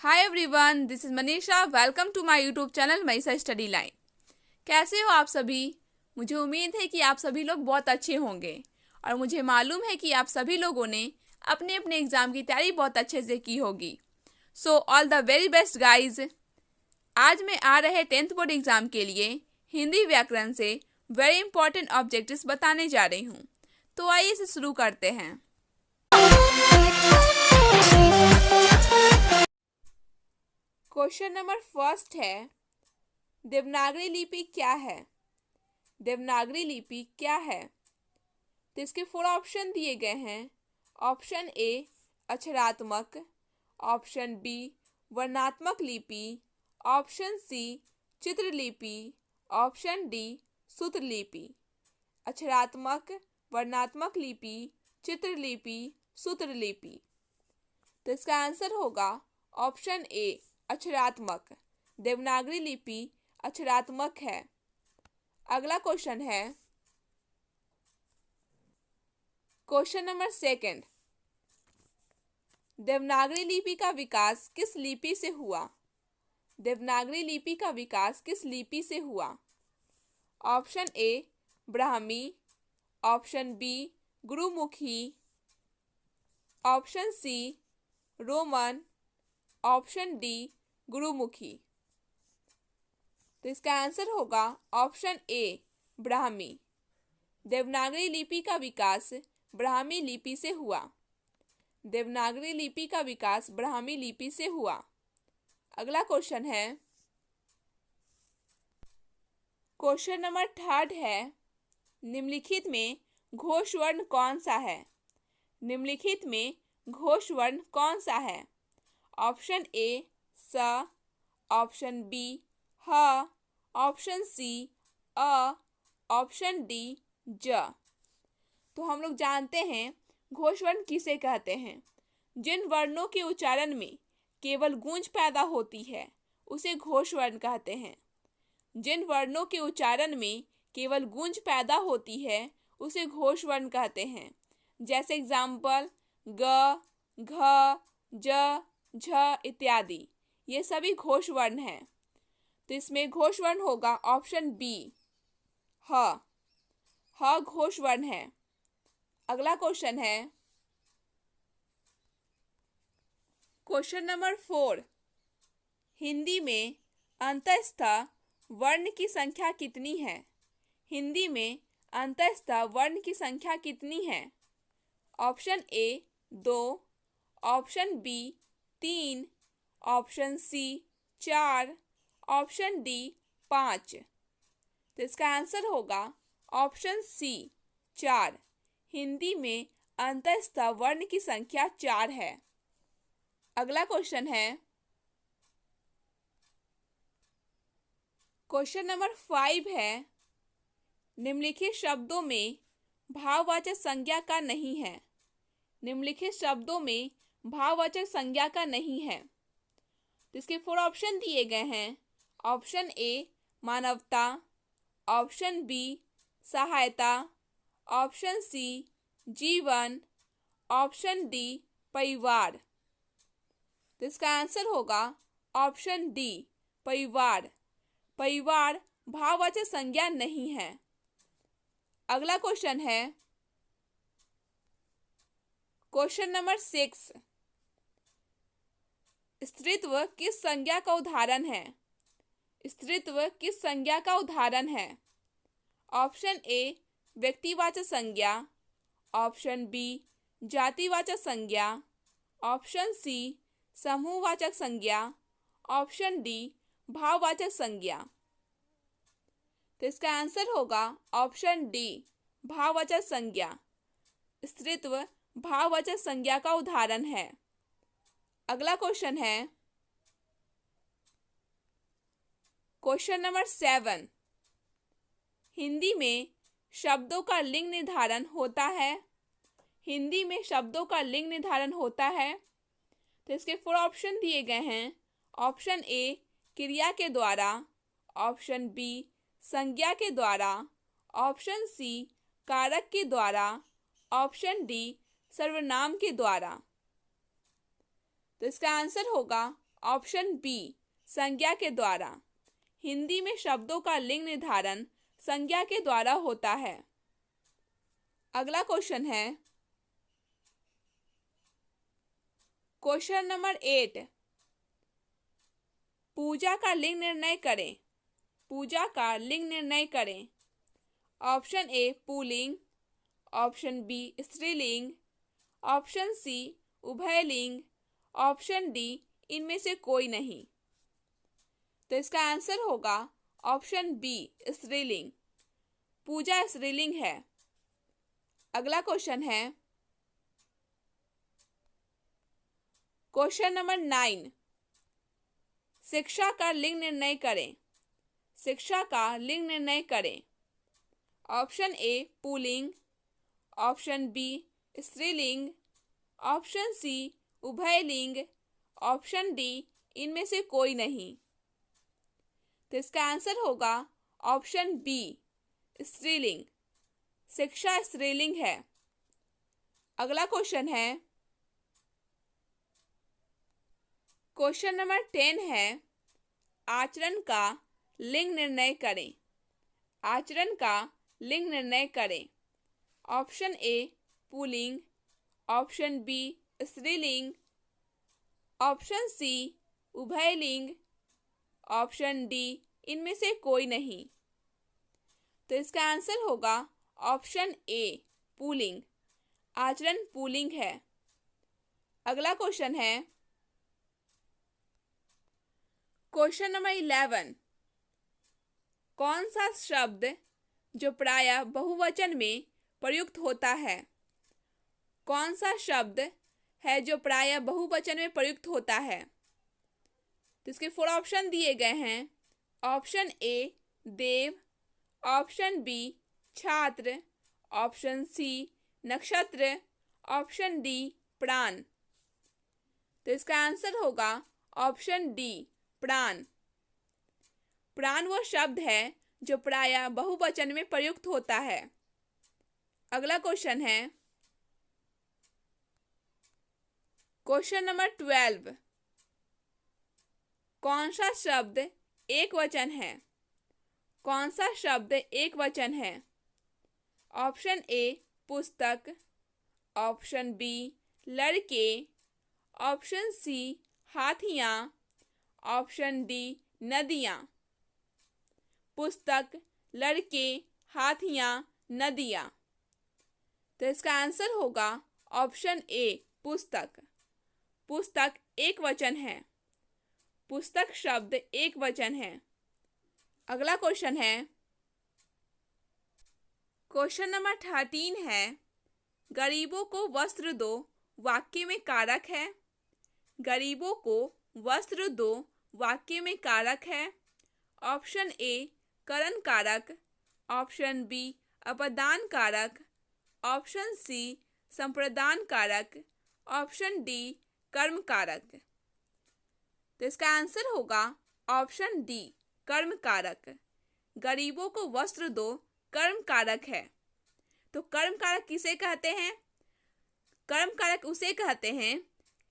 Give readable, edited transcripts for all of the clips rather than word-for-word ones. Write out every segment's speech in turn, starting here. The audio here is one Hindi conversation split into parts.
Hi everyone, this is Manisha. Welcome to my YouTube channel Manisha study line. कैसे हो आप सभी? मुझे उम्मीद है कि आप सभी लोग बहुत अच्छे होंगे और मुझे मालूम है कि आप सभी लोगों ने अपने अपने एग्ज़ाम की तैयारी बहुत अच्छे से की होगी। So all the very best guys. आज मैं आ रहे 10th बोर्ड एग्ज़ाम के लिए हिंदी व्याकरण से वेरी इंपॉर्टेंट ऑब्जेक्टिव्स बताने जा रही हूँ। तो आइए इसे शुरू करते हैं। क्वेश्चन नंबर फर्स्ट है, देवनागरी लिपि क्या है? देवनागरी लिपि क्या है? तो इसके 4 ऑप्शन दिए गए हैं। ऑप्शन ए अक्षरात्मक, ऑप्शन बी वर्णात्मक लिपि, ऑप्शन सी चित्रलिपि, ऑप्शन डी सूत्रलिपि। अक्षरात्मक, वर्णात्मक लिपि, चित्रलिपि, सूत्रलिपि। तो इसका आंसर होगा ऑप्शन ए अक्षरात्मक। देवनागरी लिपि अक्षरात्मक है। अगला क्वेश्चन है क्वेश्चन नंबर सेकंड, देवनागरी लिपि का विकास किस लिपि से हुआ? देवनागरी लिपि का विकास किस लिपि से हुआ? Option A Brahmi, option B Gurmukhi, option C Roman, option D Gurmukhi. तो इसका आंसर होगा ऑप्शन ए ब्राह्मी। देवनागरी लिपि का विकास ब्राह्मी लिपि से हुआ। देवनागरी लिपि का विकास ब्राह्मी लिपि से हुआ। अगला क्वेश्चन है क्वेश्चन नंबर थर्ड है, निम्नलिखित में घोष वर्ण कौन सा है? निम्नलिखित में घोष वर्ण कौन सा है? ऑप्शन ए स, ऑप्शन बी ह, ऑप्शन सी अ, ऑप्शन डी ज। तो हम लोग जानते हैं घोष वर्ण किसे कहते हैं। जिन वर्णों के उच्चारण में केवल गूंज पैदा होती है उसे घोष वर्ण कहते हैं। जिन वर्णों के उच्चारण में केवल गूंज पैदा होती है उसे घोष वर्ण कहते हैं। जैसे एग्जाम्पल ग, घ, ज, झ इत्यादि, ये सभी घोष वर्ण हैं। तो इसमें घोष वर्ण होगा ऑप्शन बी ह। ह घोष वर्ण है। अगला क्वेश्चन है क्वेश्चन नंबर 4, हिंदी में अंतःस्थ वर्ण की संख्या कितनी है? हिंदी में अंतःस्थ वर्ण की संख्या कितनी है? Option A 2, option B 3, option C 4, option D 5। तो इसका आंसर होगा ऑप्शन सी 4। हिंदी में अंतःस्थ वर्ण की संख्या 4 है। अगला क्वेश्चन है क्वेश्चन नंबर 5 है, निम्नलिखित शब्दों में भाववाचक संज्ञा का नहीं है। निम्नलिखित शब्दों में भाववाचक संज्ञा का नहीं है। तो इसके 4 ऑप्शन दिए गए हैं। ऑप्शन ए मानवता, ऑप्शन बी सहायता, ऑप्शन सी जीवन, ऑप्शन डी परिवार। तो इसका आंसर होगा ऑप्शन डी परिवार। परिवार भाववाचक संज्ञा नहीं है। अगला क्वेश्चन है क्वेश्चन नंबर 6, स्त्रीत्व किस संज्ञा का उदाहरण है? स्त्रीत्व किस संज्ञा का उदाहरण है? ऑप्शन ए व्यक्तिवाचक संज्ञा, ऑप्शन बी जातिवाचक संज्ञा, ऑप्शन सी समूहवाचक संज्ञा, ऑप्शन डी भाववाचक संज्ञा। तो इसका आंसर होगा ऑप्शन डी भाववाचक संज्ञा। स्त्रीत्व भाववाचक संज्ञा का उदाहरण है। अगला क्वेश्चन है क्वेश्चन नंबर 7, हिंदी में शब्दों का लिंग निर्धारण होता है। हिंदी में शब्दों का लिंग निर्धारण होता है। तो इसके 4 ऑप्शन दिए गए हैं। ऑप्शन ए क्रिया के द्वारा, ऑप्शन बी संज्ञा के द्वारा, ऑप्शन सी कारक के द्वारा, ऑप्शन डी सर्वनाम के द्वारा। तो इसका आंसर होगा ऑप्शन बी संज्ञा के द्वारा। हिंदी में शब्दों का लिंग निर्धारण संज्ञा के द्वारा होता है। अगला क्वेश्चन है क्वेश्चन नंबर 8। पूजा का लिंग निर्णय करें। पूजा का लिंग निर्णय करें। ऑप्शन ए पुल्लिंग, ऑप्शन बी स्त्रीलिंग, ऑप्शन सी उभयलिंग, ऑप्शन डी इनमें से कोई नहीं। तो इसका आंसर होगा ऑप्शन बी स्त्रीलिंग। पूजा स्त्रीलिंग है। अगला क्वेश्चन है क्वेश्चन नंबर 9। शिक्षा का लिंग निर्णय करें। शिक्षा का लिंग निर्णय करें। ऑप्शन ए पुल्लिंग, ऑप्शन बी स्त्रीलिंग, ऑप्शन सी उभयलिंग, ऑप्शन डी इनमें से कोई नहीं। तो इसका आंसर होगा ऑप्शन बी स्त्रीलिंग। शिक्षा स्त्रीलिंग है। अगला क्वेश्चन है क्वेश्चन नंबर 10 है आचरण का लिंग निर्णय करें। आचरण का लिंग निर्णय करें। ऑप्शन ए पुल्लिंग, ऑप्शन बी स्त्रीलिंग, ऑप्शन सी उभयलिंग, ऑप्शन डी इनमें से कोई नहीं। तो इसका आंसर होगा ऑप्शन ए पुल्लिंग। आचरण पुल्लिंग है। अगला क्वेश्चन है क्वेश्चन नंबर 11। कौन सा शब्द जो प्रायः बहुवचन में प्रयुक्त होता है। कौन सा शब्द है जो प्रायः बहुवचन में प्रयुक्त होता है। तो इसके 4 ऑप्शन दिए गए हैं। ऑप्शन ए देव, ऑप्शन बी छात्र, ऑप्शन सी नक्षत्र, ऑप्शन डी प्राण। तो इसका आंसर होगा ऑप्शन डी प्राण। प्राण वो शब्द है जो प्रायः बहुवचन में प्रयुक्त होता है। अगला क्वेश्चन है क्वेश्चन नंबर 12। कौन सा शब्द एक वचन है। कौन सा शब्द एक वचन है। ऑप्शन ए पुस्तक, ऑप्शन बी लड़के, ऑप्शन सी हाथियाँ, ऑप्शन डी नदियाँ। पुस्तक, लड़के, हाथियाँ, नदियाँ। तो इसका आंसर होगा ऑप्शन ए पुस्तक। पुस्तक एक वचन है। पुस्तक शब्द एक वचन है। अगला क्वेश्चन है क्वेश्चन नंबर 13 है गरीबों को वस्त्र दो वाक्य में कारक है। गरीबों को वस्त्र दो वाक्य में कारक है। ऑप्शन ए करण कारक, ऑप्शन बी अपदान कारक, ऑप्शन सी संप्रदान कारक, ऑप्शन डी कर्म कारक। तो इसका आंसर होगा ऑप्शन डी कर्म कारक। गरीबों को वस्त्र दो कर्म कारक है। तो कर्म कारक किसे कहते हैं। कर्म कारक उसे कहते हैं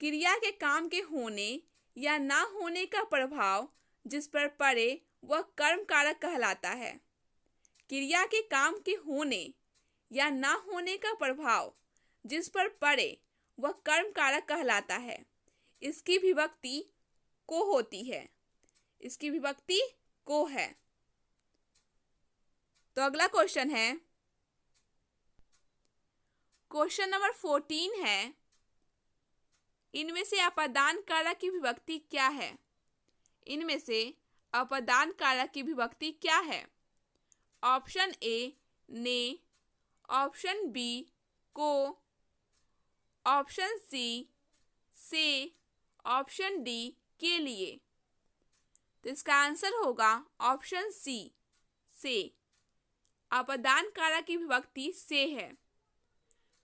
क्रिया के काम के होने या ना होने का प्रभाव जिस पर पड़े वह कर्म कारक कहलाता है। क्रिया के काम के होने या ना होने का प्रभाव जिस पर पड़े वह कर्म कारक कहलाता है। इसकी विभक्ति को होती है। इसकी विभक्ति को है। तो अगला क्वेश्चन है क्वेश्चन नंबर 14 है इनमें से अपदान कारक की विभक्ति क्या है। इनमें से अपदान कारक की विभक्ति क्या है। ऑप्शन ए ने, ऑप्शन बी को, ऑप्शन सी से, ऑप्शन डी के लिए। तो इसका आंसर होगा ऑप्शन सी से। अपदान कारक की विभक्ति से है।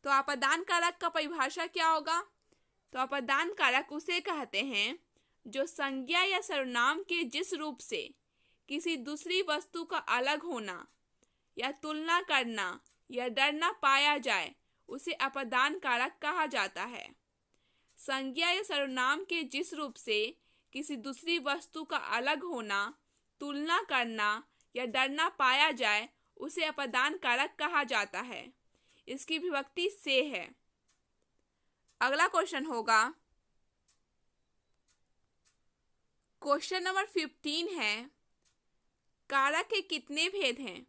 तो अपदान कारक का परिभाषा क्या होगा। तो अपदान कारक उसे कहते हैं जो संज्ञा या सर्वनाम के जिस रूप से किसी दूसरी वस्तु का अलग होना या तुलना करना या डरना पाया जाए उसे अपदान कारक कहा जाता है। संज्ञा या सर्वनाम के जिस रूप से किसी दूसरी वस्तु का अलग होना, तुलना करना या डरना पाया जाए उसे अपादान कारक कहा जाता है। इसकी विभक्ति से है। अगला क्वेश्चन होगा, क्वेश्चन नंबर 15 है, कारक के कितने भेद हैं?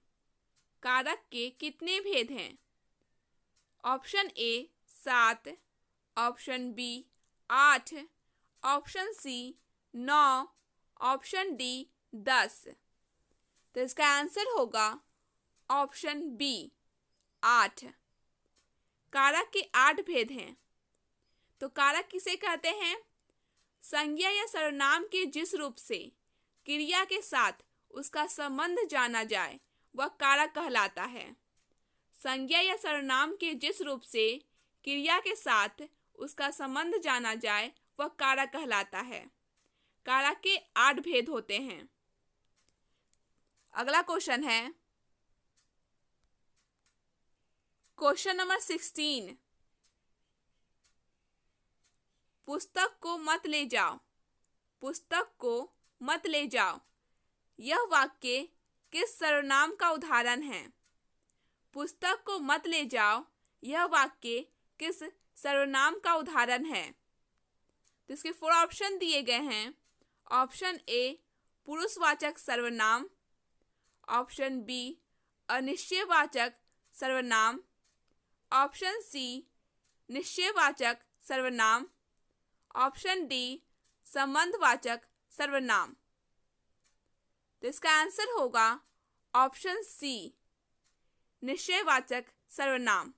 कारक के कितने भेद हैं? Option A 7, option B 8, option C 9, option D 10। तो इसका आंसर होगा ऑप्शन बी 8। कारक के 8 भेद हैं। तो कारक किसे कहते हैं? संज्ञा या सर्वनाम के जिस रूप से क्रिया के साथ उसका संबंध जाना जाए वह कारक कहलाता है। संज्ञा या सर्वनाम के जिस रूप से क्रिया के साथ उसका संबंध जाना जाए वह कारक कहलाता है। कारक के 8 भेद होते हैं। अगला क्वेश्चन है, क्वेश्चन नंबर 16, पुस्तक को मत ले जाओ। पुस्तक को मत ले जाओ, यह वाक्य किस सर्वनाम का उदाहरण है? पुस्तक को मत ले जाओ, यह वाक्य किस सर्वनाम का उदाहरण है? तो इसके 4 ऑप्शन दिए गए हैं। ऑप्शन ए पुरुषवाचक सर्वनाम, ऑप्शन बी अनिश्चयवाचक सर्वनाम, ऑप्शन सी निश्चयवाचक सर्वनाम, ऑप्शन डी संबंधवाचक सर्वनाम। तो इसका आंसर होगा ऑप्शन सी निश्चयवाचक सर्वनाम।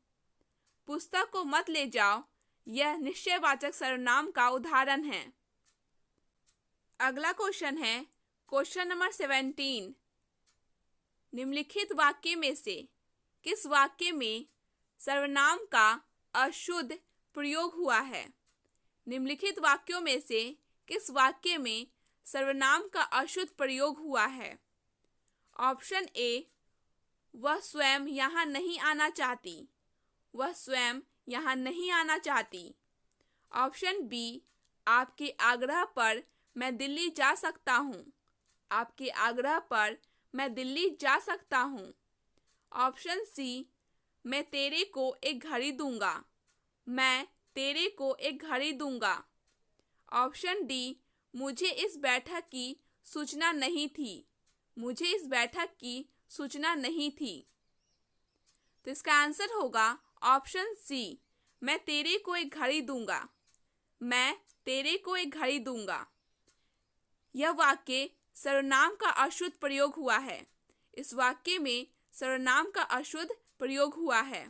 पुस्तक को मत ले जाओ, यह निश्चयवाचक सर्वनाम का उदाहरण है। अगला क्वेश्चन है, क्वेश्चन नंबर 17, निम्नलिखित वाक्य में से किस वाक्य में सर्वनाम का अशुद्ध प्रयोग हुआ है? निम्नलिखित वाक्यों में से किस वाक्य में सर्वनाम का अशुद्ध प्रयोग हुआ है? ऑप्शन ए वह स्वयं यहाँ नहीं आना चाहती। वह स्वयं यहाँ नहीं आना चाहती। ऑप्शन बी आपके आग्रह पर मैं दिल्ली जा सकता हूँ। आपके आग्रह पर मैं दिल्ली जा सकता हूँ। ऑप्शन सी मैं तेरे को एक घड़ी दूंगा। मैं तेरे को एक घड़ी दूंगा। ऑप्शन डी मुझे इस बैठक की सूचना नहीं थी। मुझे इस बैठक की सूचना नहीं थी। तो इसका आंसर होगा ऑप्शन सी मैं तेरे को एक घड़ी दूंगा। मैं तेरे को एक घड़ी दूंगा। यह वाक्य सर्वनाम का अशुद्ध प्रयोग हुआ है। इस वाक्य में सर्वनाम का अशुद्ध प्रयोग हुआ है।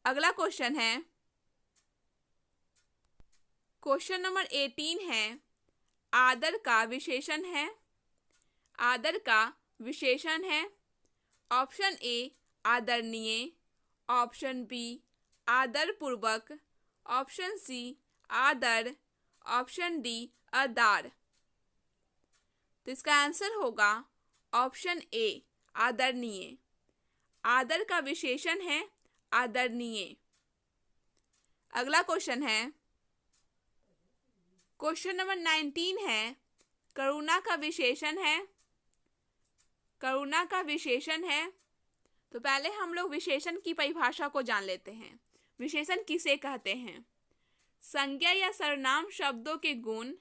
अगला क्वेश्चन है, क्वेश्चन नंबर 18 है, आदर का विशेषण है। आदर का विशेषण है। ऑप्शन ए आदरणीय, ऑप्शन बी आदरपूर्वक, ऑप्शन सी आदर, ऑप्शन डी आदार। तो इसका आंसर होगा ऑप्शन ए आदरणीय। आदर का विशेषण है आदरणीय। अगला क्वेश्चन है, क्वेश्चन नंबर 19 है, करुणा का विशेषण है। करुणा का विशेषण है। तो पहले हम लोग विशेषण की परिभाषा को जान लेते हैं। विशेषण किसे कहते हैं? संज्ञा या सर्वनाम शब्दों के गुण,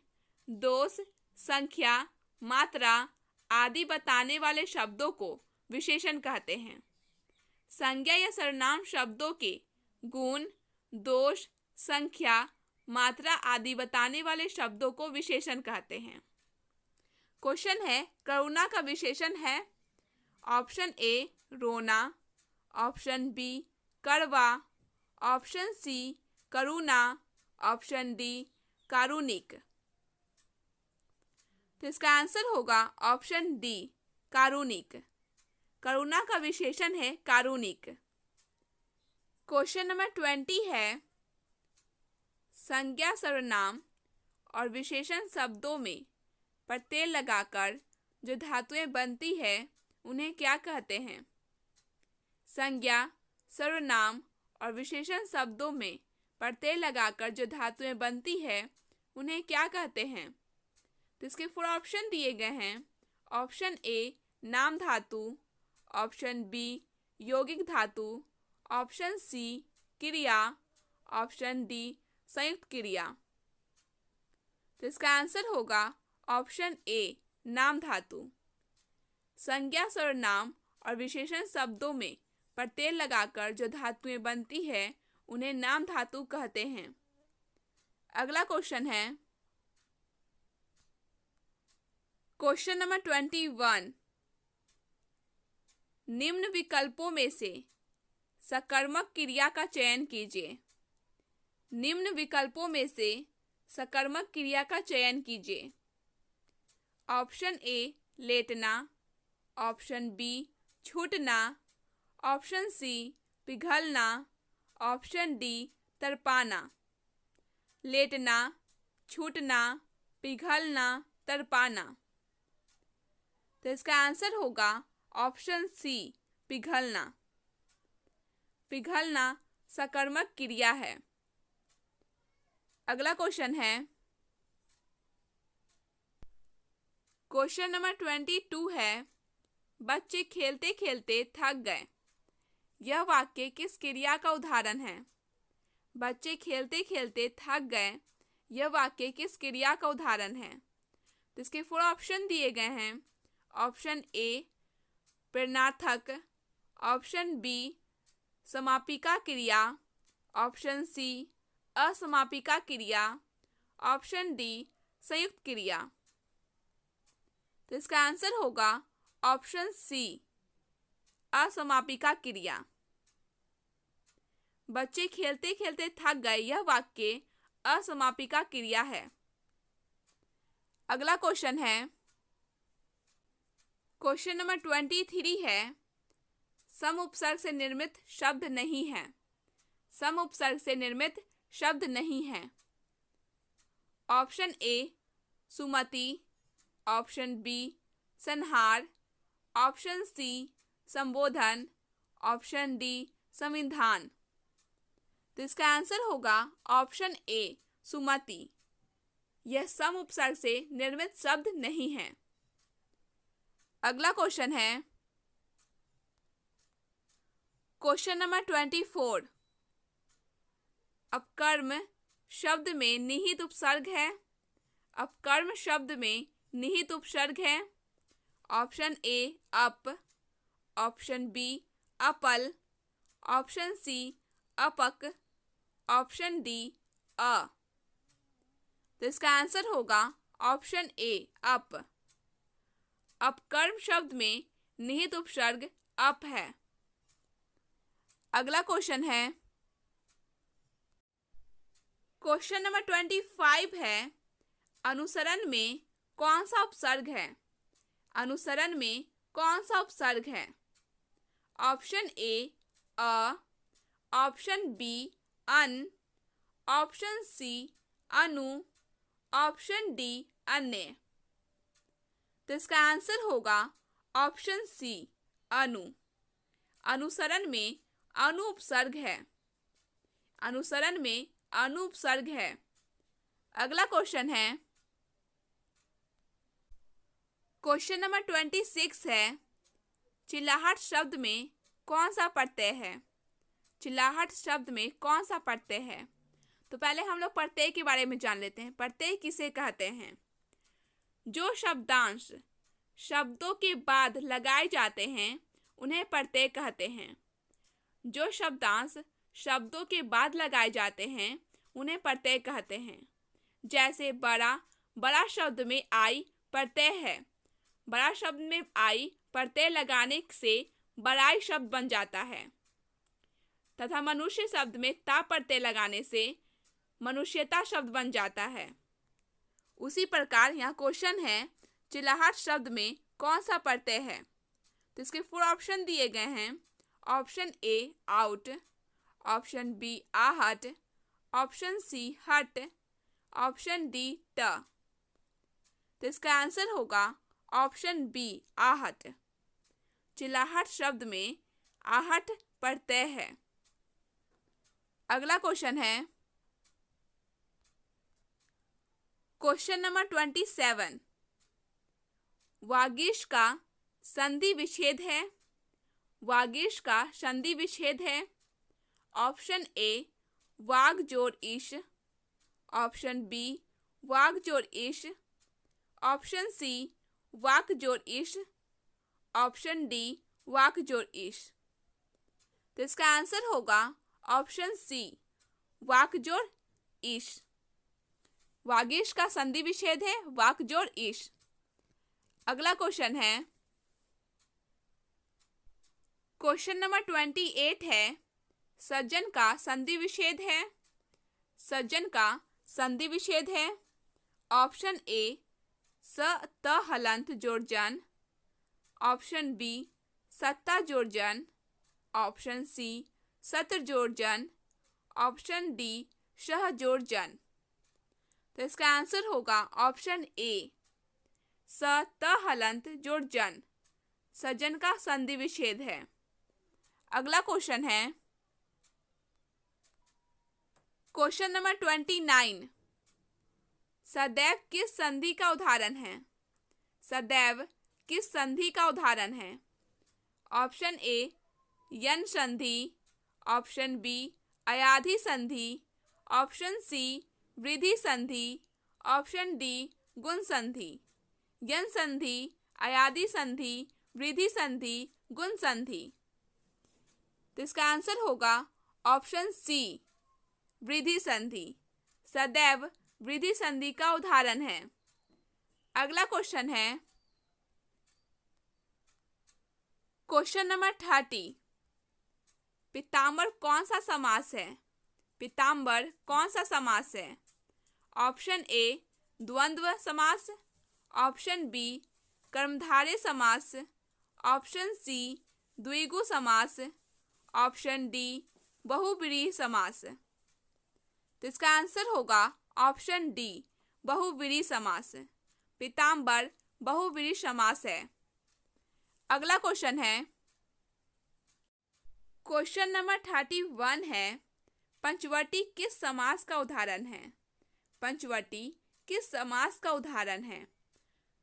दोष, संख्या, मात्रा आदि बताने वाले शब्दों को विशेषण कहते हैं। संज्ञा या सर्वनाम शब्दों के गुण, दोष, संख्या, मात्रा आदि बताने वाले शब्दों को विशेषण कहते हैं। क्वेश्चन है, करुणा का विशेषण है। ऑप्शन ए रोना, ऑप्शन बी कड़वा, ऑप्शन सी करुणा, ऑप्शन डी कारुणिक। तो इसका आंसर होगा ऑप्शन डी कारुणिक। करुणा का विशेषण है कारुणिक। क्वेश्चन नंबर 20 है, संज्ञा सर्वनाम और विशेषण शब्दों में प्रत्यय लगाकर जो धातुएं बनती है उन्हें क्या कहते हैं? संज्ञा, सर्वनाम और विशेषण शब्दों में प्रत्यय लगाकर जो धातुएं बनती है उन्हें क्या कहते हैं? तो इसके 4 ऑप्शन दिए गए हैं। ऑप्शन ए नाम धातु, ऑप्शन बी यौगिक धातु, ऑप्शन सी क्रिया, ऑप्शन डी संयुक्त क्रिया। तो इसका आंसर होगा ऑप्शन ए नाम धातु। संज्ञा सर्वनाम और विशेषण शब्दों में प्रत्यय लगाकर जो धातुएं बनती है उन्हें नाम धातु कहते हैं। अगला क्वेश्चन है क्वेश्चन नंबर 21। निम्न विकल्पों में से सकर्मक क्रिया का चयन कीजिए। निम्न विकल्पों में से सकर्मक क्रिया का चयन कीजिए। ऑप्शन ए लेटना, ऑप्शन बी छूटना, ऑप्शन सी पिघलना, ऑप्शन डी तड़पाना। लेटना, छूटना, पिघलना, तड़पाना। तो इसका आंसर होगा ऑप्शन सी पिघलना। पिघलना सकर्मक क्रिया है। अगला क्वेश्चन है क्वेश्चन नंबर 22 है बच्चे खेलते खेलते थक गए। यह वाक्य किस क्रिया का उदाहरण है? बच्चे खेलते खेलते थक गए, यह वाक्य किस क्रिया का उदाहरण है? तो इसके 4 ऑप्शन दिए गए हैं। ऑप्शन ए प्रेरणार्थक, ऑप्शन बी समापिका क्रिया, ऑप्शन सी असमापिका क्रिया, ऑप्शन डी संयुक्त क्रिया। तो इसका आंसर होगा ऑप्शन सी असमापिका क्रिया। बच्चे खेलते खेलते थक गए, यह वाक्य असमापिका क्रिया है। अगला क्वेश्चन है क्वेश्चन नंबर 23 है सम उपसर्ग से निर्मित शब्द नहीं है। सम उपसर्ग से निर्मित शब्द नहीं है। ऑप्शन ए सुमति, ऑप्शन बी संहार, ऑप्शन सी संबोधन, ऑप्शन डी संविधान। तो इसका आंसर होगा ऑप्शन ए सुमति। यह सम उपसर्ग से निर्मित शब्द नहीं है। अगला क्वेश्चन है क्वेश्चन नंबर 24। अपकर्म शब्द में निहित उपसर्ग है। अपकर्म शब्द में निहित उपसर्ग है। ऑप्शन ए अप, ऑप्शन बी अपल, ऑप्शन सी अपक, ऑप्शन डी अ। तो इसका आंसर होगा ऑप्शन ए अप। अपकर्म शब्द में निहित उपसर्ग अप है। अगला क्वेश्चन है क्वेश्चन नंबर 25 है अनुसरण में कौन सा उपसर्ग है? अनुसरण में कौन सा उपसर्ग है? ऑप्शन ए अ, ऑप्शन बी अन, ऑप्शन सी अनु, ऑप्शन डी अन्य। तो इसका आंसर होगा ऑप्शन सी अनु। अनुसरण में अनु उपसर्ग है। अनुसरण में अनु उपसर्ग है। अगला क्वेश्चन है क्वेश्चन नंबर 26 है चिल्लाहट शब्द में कौन सा प्रत्यय है? चिल्लाहट शब्द में कौन सा प्रत्यय है? तो पहले हम लोग प्रत्यय के बारे में जान लेते हैं। प्रत्यय किसे कहते हैं? जो शब्दांश शब्दों के बाद लगाए जाते हैं उन्हें प्रत्यय कहते हैं। जो शब्दांश शब्दों के बाद लगाए जाते हैं उन्हें प्रत्यय कहते हैं। जैसे बड़ा, बड़ा शब्द में आई प्रत्यय है। बड़ा शब्द में आई प्रत्यय लगाने से बड़ाई शब्द बन जाता है तथा मनुष्य शब्द में ता प्रत्यय लगाने से मनुष्यता शब्द बन जाता है। उसी प्रकार यहाँ क्वेश्चन है चिल्लाहट शब्द में कौन सा प्रत्यय है? तो इसके 4 ऑप्शन दिए गए हैं। Option A out, option B आहट, ऑप्शन सी हट, ऑप्शन डी ट। तो इसका आंसर होगा ऑप्शन बी आहट। चिल्लाहट शब्द में आहट प्रत्यय है। अगला क्वेश्चन है क्वेश्चन नंबर 27। वागीश का संधि विच्छेद है? वागीश का संधि विच्छेद है। ऑप्शन ए वाग जोड़ ईश, ऑप्शन बी वाग जोड़ ईश, ऑप्शन सी वाक जोड़ ईश, ऑप्शन डी वाक जोड़ ईश। तो इसका आंसर होगा ऑप्शन सी वाक जोड़ ईश। वागीश का संधि विच्छेद है वाक जोड़ ईश। अगला क्वेश्चन है, क्वेश्चन नंबर 28 है, सज्जन का संधि विच्छेद है। सज्जन का संधि विच्छेद है। ऑप्शन ए स त हलंत जोड़ जन, ऑप्शन बी सत्ता जोड़ जन, ऑप्शन सी सत्र जोड़ जन, ऑप्शन डी शह जोड़ जन। तो इसका आंसर होगा ऑप्शन ए स त हलंत जोड़ जन। सज्जन का संधि विच्छेद है। अगला क्वेश्चन है, क्वेश्चन नंबर 29, सदैव किस संधि का उदाहरण है? सदैव किस संधि का उदाहरण है? ऑप्शन ए यन संधि, ऑप्शन बी अयाधि संधि, ऑप्शन सी वृद्धि संधि, ऑप्शन डी गुण संधि। यन संधि, अयाधि संधि, वृद्धि संधि, गुण संधि। तो इसका आंसर होगा ऑप्शन सी वृद्धि संधि। सदैव वृद्धि संधि का उदाहरण है। अगला क्वेश्चन है, क्वेश्चन नंबर 30, पीताम्बर कौन सा समास है? पीताम्बर कौन सा समास है? ऑप्शन ए द्वंद्व समास, ऑप्शन बी कर्मधारय समास, ऑप्शन सी द्विगु समास, ऑप्शन डी बहुव्रीहि समास। तो इसका आंसर होगा ऑप्शन डी बहुव्रीहि समास। पीताम्बर बहुव्रीहि समास है। अगला क्वेश्चन है, क्वेश्चन नंबर 31 है, पंचवटी किस समास का उदाहरण है? पंचवटी किस समास का उदाहरण है?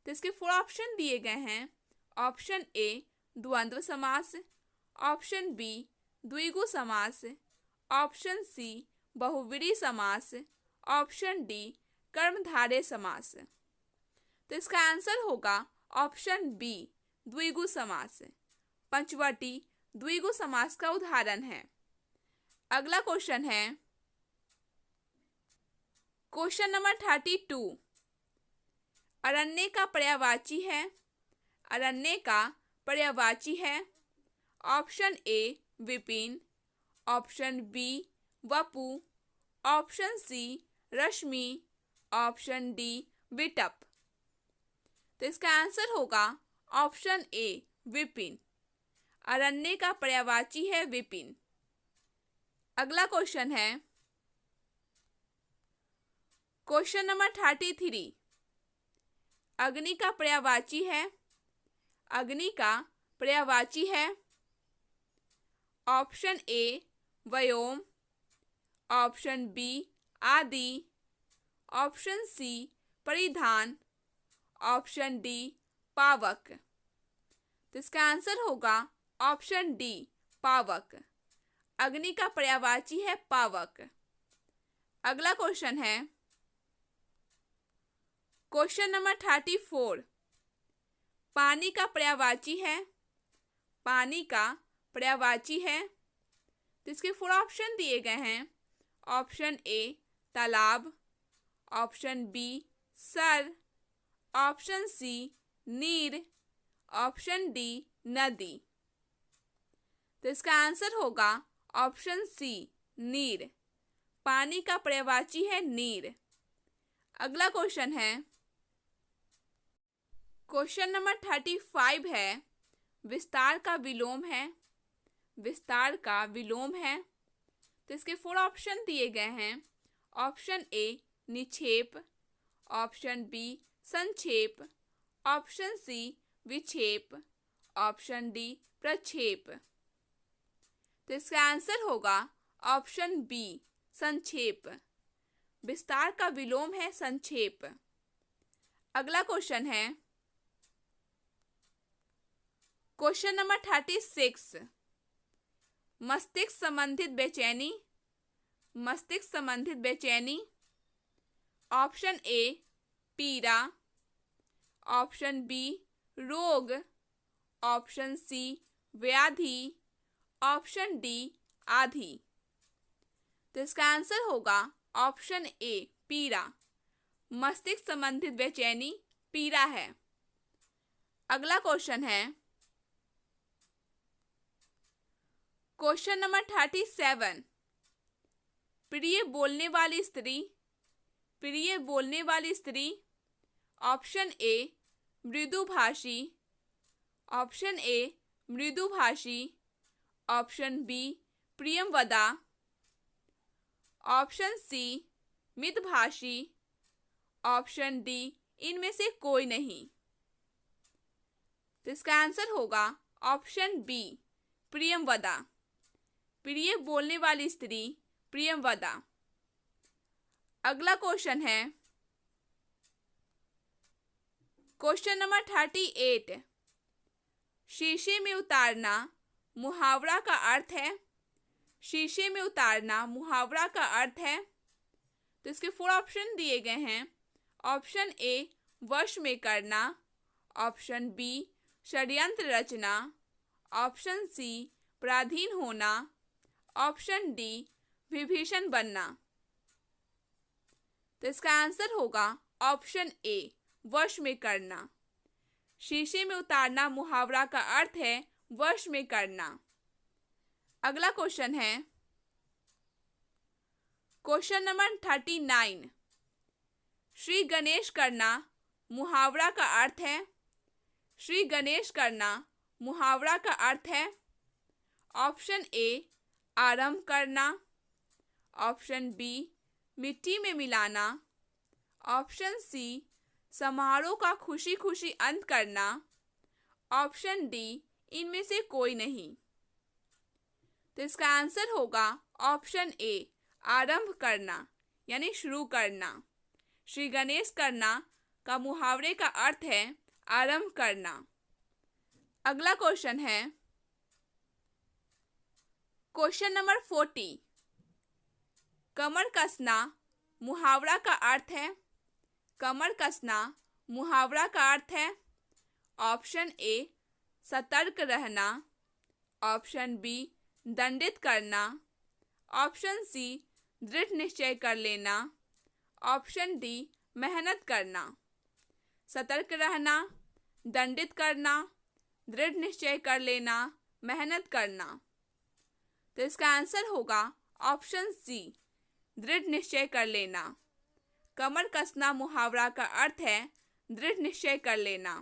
तो इसके 4 ऑप्शन दिए गए हैं। ऑप्शन ए द्वंद्व समास, ऑप्शन बी द्विगु समास, ऑप्शन सी बहुव्रीहि समास, ऑप्शन डी कर्मधारय समास। तो इसका आंसर होगा ऑप्शन बी द्विगु समास। पंचवटी द्विगु समास का उदाहरण है। अगला क्वेश्चन है, क्वेश्चन नंबर 32, अरण्य का पर्यायवाची है। अरण्य का पर्यायवाची है। ऑप्शन ए विपिन, ऑप्शन बी वपु, ऑप्शन सी रश्मि, ऑप्शन डी विटप। तो इसका आंसर होगा ऑप्शन ए विपिन। अरण्य का पर्यायवाची है विपिन। अगला क्वेश्चन है, क्वेश्चन नंबर 33, अग्नि का पर्यायवाची है। अग्नि का पर्यायवाची है। ऑप्शन ए व्योम, ऑप्शन बी आदि, ऑप्शन सी परिधान, ऑप्शन डी पावक। तो इसका आंसर होगा ऑप्शन डी पावक। अग्नि का पर्यायवाची है पावक। अगला क्वेश्चन है, क्वेश्चन नंबर 34, पानी का पर्यायवाची है। पानी का पर्यायवाची है। तो इसके 4 ऑप्शन दिए गए हैं। ऑप्शन ए तालाब, ऑप्शन बी सर, ऑप्शन सी नीर, ऑप्शन डी नदी। तो इसका आंसर होगा ऑप्शन सी नीर। पानी का पर्यायवाची है नीर। अगला क्वेश्चन है, क्वेश्चन नंबर 35 है, विस्तार का विलोम है। विस्तार का विलोम है। तो इसके 4 ऑप्शन दिए गए हैं। ऑप्शन ए निक्षेप, ऑप्शन बी संक्षेप, ऑप्शन सी विक्षेप, ऑप्शन डी प्रक्षेप। तो इसका आंसर होगा ऑप्शन बी संक्षेप। विस्तार का विलोम है संक्षेप। अगला क्वेश्चन है, क्वेश्चन नंबर 36, मस्तिष्क संबंधित बेचैनी। मस्तिष्क संबंधित बेचैनी। ऑप्शन ए पीड़ा, ऑप्शन बी रोग, ऑप्शन सी व्याधि, ऑप्शन डी आदि। तो इसका आंसर होगा ऑप्शन ए पीड़ा। मस्तिष्क संबंधित बेचैनी पीड़ा है। अगला क्वेश्चन है क्वेश्चन नंबर 37, प्रिय बोलने वाली स्त्री। प्रिय बोलने वाली स्त्री। ऑप्शन ए मृदुभाषी, ऑप्शन ए मृदुभाषी, ऑप्शन बी प्रियंवदा, ऑप्शन सी मितभाषी, ऑप्शन डी इनमें से कोई नहीं। तो इसका आंसर होगा ऑप्शन बी प्रियंवदा। प्रिय बोलने वाली स्त्री प्रियंवदा। अगला क्वेश्चन है क्वेश्चन नंबर 38, शीशे में उतारना मुहावरा का अर्थ है। शीशे में उतारना मुहावरा का अर्थ है। तो इसके 4 ऑप्शन दिए गए हैं। ऑप्शन ए वश में करना, ऑप्शन बी षड्यंत्र रचना, ऑप्शन सी पराधीन होना, ऑप्शन डी विभीषण बनना। तो इसका आंसर होगा ऑप्शन ए वश में करना। शीशे में उतारना मुहावरा का अर्थ है वश में करना। अगला क्वेश्चन है क्वेश्चन नंबर 39, श्री गणेश करना मुहावरा का अर्थ है। श्री गणेश करना मुहावरा का अर्थ है। ऑप्शन ए आरंभ करना, ऑप्शन बी मिट्टी में मिलाना, ऑप्शन सी समारोह का खुशी खुशी अंत करना, ऑप्शन डी इनमें से कोई नहीं। तो इसका आंसर होगा ऑप्शन ए आरंभ करना यानी शुरू करना। श्री गणेश करना का मुहावरे का अर्थ है आरंभ करना। अगला क्वेश्चन है क्वेश्चन नंबर 40, कमर कसना मुहावरा का अर्थ है। कमर कसना मुहावरा का अर्थ है। ऑप्शन ए सतर्क रहना, ऑप्शन बी दंडित करना, ऑप्शन सी दृढ़ निश्चय कर लेना, ऑप्शन डी मेहनत करना। सतर्क रहना, दंडित करना, दृढ़ निश्चय कर लेना, मेहनत करना। तो इसका आंसर होगा ऑप्शन सी दृढ़ निश्चय कर लेना। कमर कसना मुहावरा का अर्थ है दृढ़ निश्चय कर लेना।